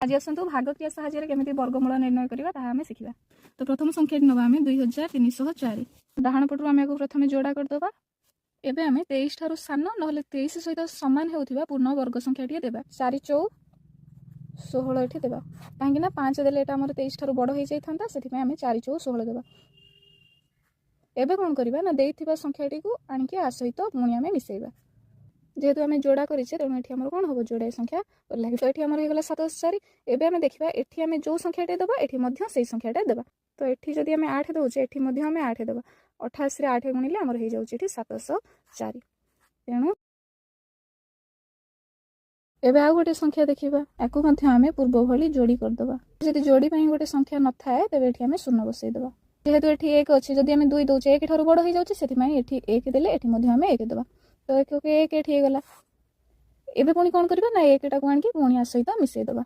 आज आसतु भागक्रिया साहाय्य केमिति वर्गमूल निर्णय करबा ताहा आमे शिखिबा। तो प्रथम संख्या नबा आमे 2304 डाहाण पटु आमे को प्रथमे जोड़ा कर दबा। एबे आमे 23 ठारु सान नहले 23 सहित समान हेउथिबा पूर्ण वर्ग संख्या टिए देबा। 4 4 16 एठी देबा काहेकि ना 5 देले एटा हमर 23 ठारु बड़ होई जाई थांता सेति में आमे 4 4 16 देबा। एबे कोन करबा ना देइथिबा संख्याटी को आनिके आ सहित पुणी आमे मिसेइबा। जेहेतु आमे जोड़ा करिसे तेणु एठी हमर कोन हबो जोड़े संख्या लागि। तो एठी हमर हे गेला 2704। एबे आमे देखिबा एठी आमे जो संख्याटे देबा एठी मध्य सेही संख्याटे देबा। तो एठी जदि आमे 8 दउचे एठी मध्य आमे 8 देबा। 28 रे 8 गुणिले हमर हे जाउची एठी 704। तेणु एबे आ गोटे संख्या देखिबा याकु मध्य आमे पूर्व भली जोड़ी कर दबा। जदि जोड़ी पई गोटे संख्या न थाए तबे एठी आमे शून्य बसई देबा। जेहेतु एठी 1 अछि जदि आमे 2 दउचे 1 ठारु बड़ होई जाउची सेति पई एठी 1 देले एठी मध्य आमे 1 देबा। तो 1 1 एठी हे गला। एबे पुणी कोन करबा ना 1 टाको आनकी पुणी आ सहित मिसेई देबा।